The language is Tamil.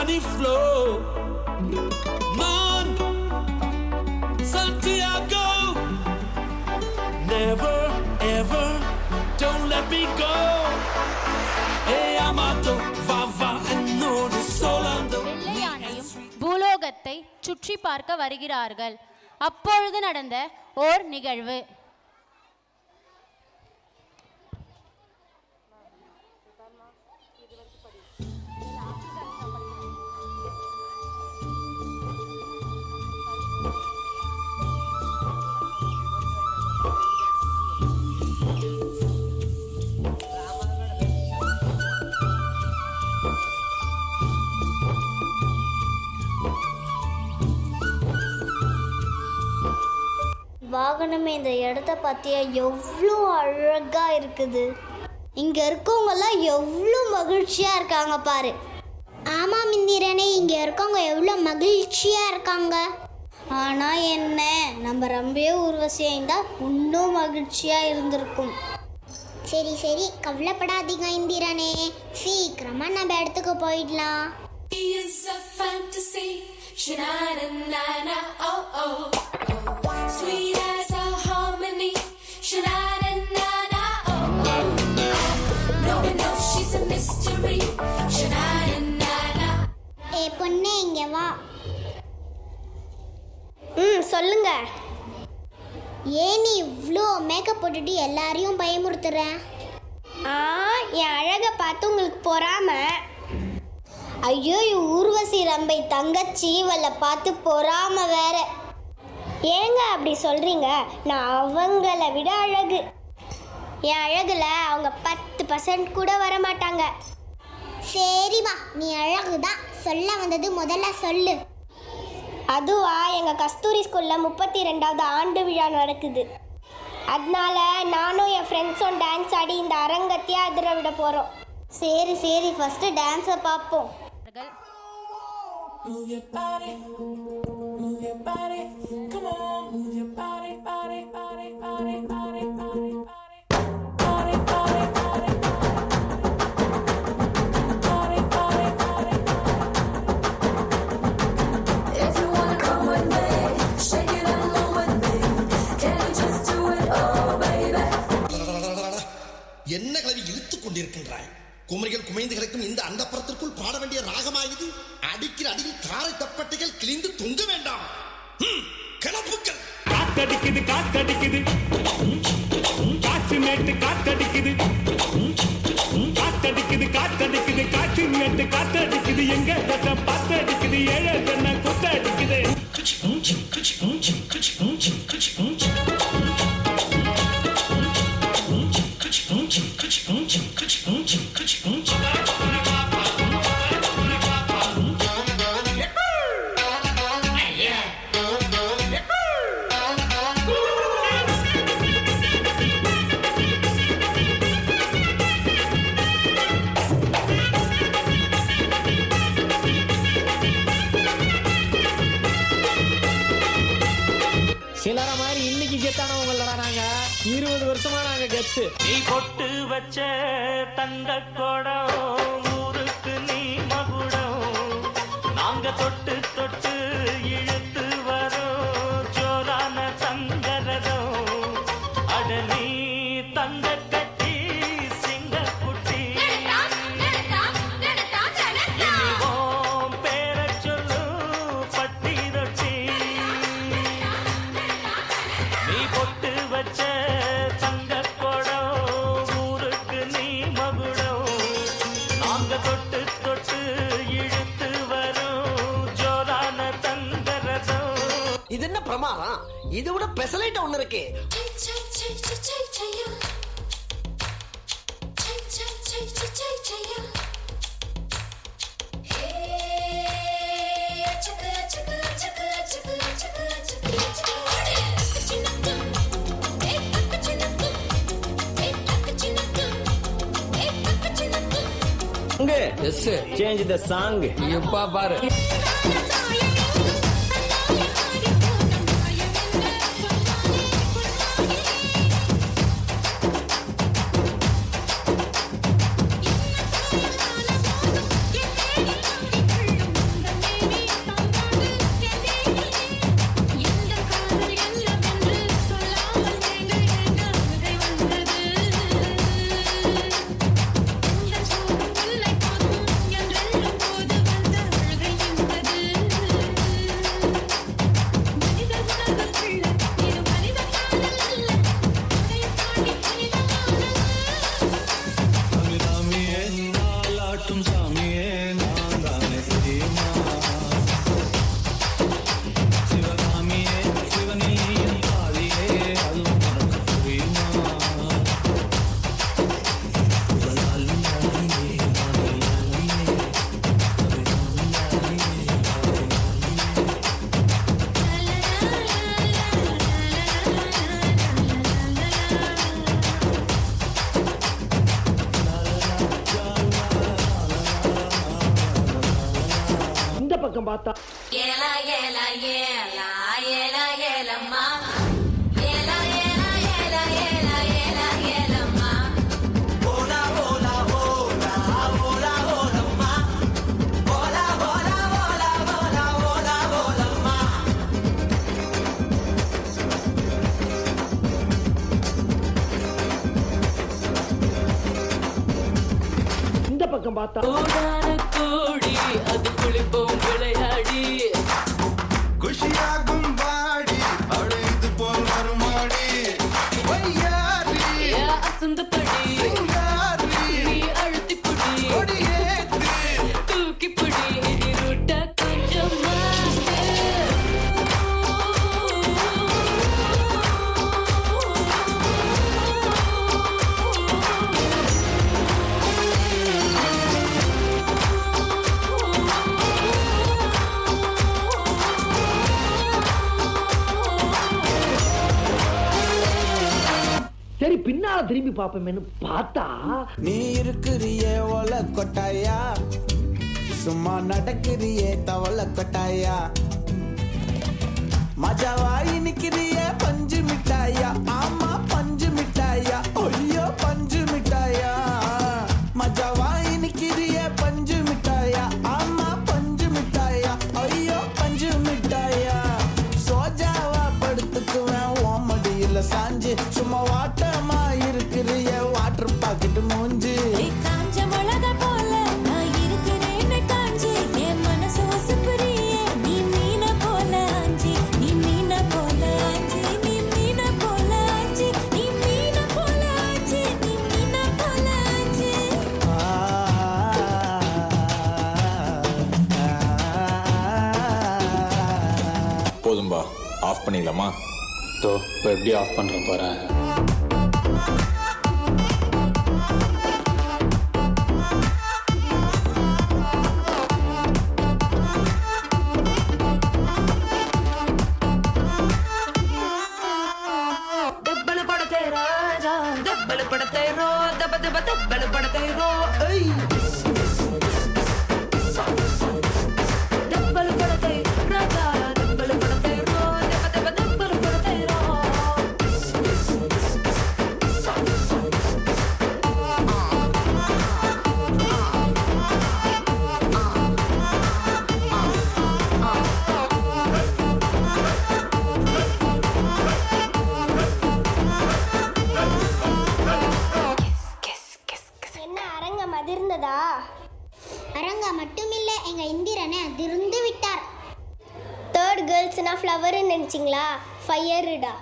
money flow. Man, Santiago, never ever, don't let me go. Hey, amato, vava, and no the solando. பூலோகத்தை சுற்றி பார்க்க வருகிறார்கள். அப்பொழுது நடந்த ஓர் நிகழ்வு. வாகனமே இந்த இடத்த பார்த்தியா எவ்வளோ அழகா இருக்குது. இங்க இருக்கவங்கெல்லாம் எவ்வளோ மகிழ்ச்சியா இருக்காங்க பாரு. ஆமாம் இந்திரனே, இங்க இருக்கவங்க எவ்வளோ மகிழ்ச்சியா இருக்காங்க. ஆனா என்ன, நம்ம ரம்பையே ஊர்வசியா இருந்தா இன்னும் மகிழ்ச்சியா இருந்திருக்கும். சரி சரி, கவலைப்படாதீங்க இந்திரனே, சீக்கிரமா நம்ம இடத்துக்கு போயிடலாம். Sweet as a harmony, sha-na-na-na-na, oh-oh. No one knows she's a mystery, sha-na-na-na-na. ஏ பொண்ணே, இங்க வா. சொல்லுங்க. ஏன் நீ இவ்வளோ மேக்கப் போட்டுட்டு எல்லாரையும் பயமுறுத்துற? என் அழகை பார்த்து உங்களுக்கு பொறாம. ஐயோ, ஊர்வசி ரம்பை தங்கச்சி இவளை பார்த்து பொறாம வேற. ஏங்க அப்படி சொல்கிறீங்க? நான் அவங்கள விட அழகு. என் அழகில் அவங்க 10% கூட வரமாட்டாங்க. சரிம்மா, நீ அழகு தான். சொல்ல வந்தது முதல்ல சொல்லு. அதுவா, எங்கள் கஸ்தூரி ஸ்கூலில் 32வது ஆண்டு விழா நடக்குது. அதனால நானும் என் ஃப்ரெண்ட்ஸும் டான்ஸ் ஆடி இந்த அரங்கத்தையே அதிர விட போகிறோம். சரி சரி, ஃபஸ்ட்டு டான்ஸை பார்ப்போம். Move your body, move your body, come on, move your body, body, body, body, body, body, body, body, body, body, body, body, body. If you wanna come with me, shake it along with me. Can you just do it, oh baby? என்ன கலவி இழுத்துக் கொண்டிருக்கின்றாய்? குமரிகள் குமைந்து கிடக்கும் இந்த அந்தப்புறத்திற்குள் பாட வேண்டிய ராகமாயுது. அடிக்கிற அடியில் காரை தப்பட்டைகள் கிழிந்து தொங்க வேண்டாம். கிளப்புக்கள். காத்தடிக்குது காத்தடிக்குது, காற்று மேட்டு காத்தடிக்குது, காத்தடிக்குது காத்தடிக்குது, காற்று மேட்டு காத்தடிக்குது, எங்க தட்டம் பாத்தடிக்குது, ஏழை தன்ன குத்தடிக்குது. சிலர மாதிரி இன்னைக்கு கெத்தானவங்களடா நாங்க. 20 வருஷமா நாங்க கெத்து. நீ பொட்டு வச்ச தங்க கொடம், ஊருக்கு நீ மகுடம், நாங்க தொட்டு தொட்டு இழுத்து வரோம் ஜோரான தங்கரதம். அட நீ தங்க கட்டி சிங்க குட்டி, இனிவோம் பேர சொல்லு பட்டி ரொட்டி. நீ பொட்டு வச்ச தங்க கொடம், ஊருக்கு நீ மகுடம், நாங்க தொட்டு தொட்டு இழுத்து வரும் ஜோரான தங்கரதம். இது என்ன பிரமாதம்? இது விட பெசலைட் ஒண்ணு இருக்கு. Change the song. இப்ப பாரு. பார்த்தா ஏலா ஏலா ஏலா ஏலா ஏலம்மா ஏலா ஏலா ஏலா ஏலா ஏலா ஏலம்மா ஓலா ஓலா ஓலா ஓலா ஓலம்மா ஓலா ஓலா ஓலா ஓலா ஓலா ஓலம்மா இந்த பக்கம் பார்த்தா கூடான கூடி அது குளிப்போம் விளையாடி குஷியாகும் வாடி அழைத்து போல் வருமாடி வையாரி அசந்து படி நீ அழுத்தி புடி கொடியேத்து தூக்கி புடி இனி ரூட்ட கொஞ்சம் மாத்து. சரி பின்னால திரும்பி பாப்போமேன்னு பார்த்தா நீ இருக்கிறியே ஒல கொட்டாயா சும்மா நடக்கிறியே தவள கொட்டாயா மஜாவாய் நிக்கிறியே பஞ்சு மிட்டாயா ஆமா பஞ்சு மிட்டாயா ஐயோ பஞ்சு மிட்டாயா மஜாவாய் நிக்கிறியே பஞ்சு மிட்டாயா ஆமா பஞ்சு மிட்டாயா ஐயோ பஞ்சு மிட்டாயா சோஜாவா படுத்துக்குவேன் ஓமடியில சாஞ்சு சும்மா வாட்டமா இருக்கிறியே வாட்டர் பாக்கெட் மூஞ்சி காஞ்ச மிளகா போல நான் இருக்கிறேன்னு காஞ்சி என் மனசு வசுப்புறியே நீ மீன போல ஆஞ்சி நீ மீன போல ஆஞ்சி நீ மீன போல ஆஞ்சி நீ மீன போல ஆஞ்சி நீ மீன போல ஆஞ்சி போதும்பா ஆஃப் பண்ணிடலாமா? இப்போ எப்படி ஆஃப் பண்ணுறேன் போகிறேன். दब्बल पड़ते राजा दब्बल पड़ते रो दब दब दब्बल पड़ते रो दब्बल पड़ते राजा दब्बल पड़ते रो दब दब दब्बल पड़ते रो என்ன அரங்கம் அதிர்ந்ததா? அரங்கம் மட்டுமில்ல, எங்க இந்திரனை அதிர்ந்து விட்டார். தேர்ட் கேர்ள்ஸ்னா ஃப்ளவர்னு நினைச்சிங்களா? ஃபயருடா.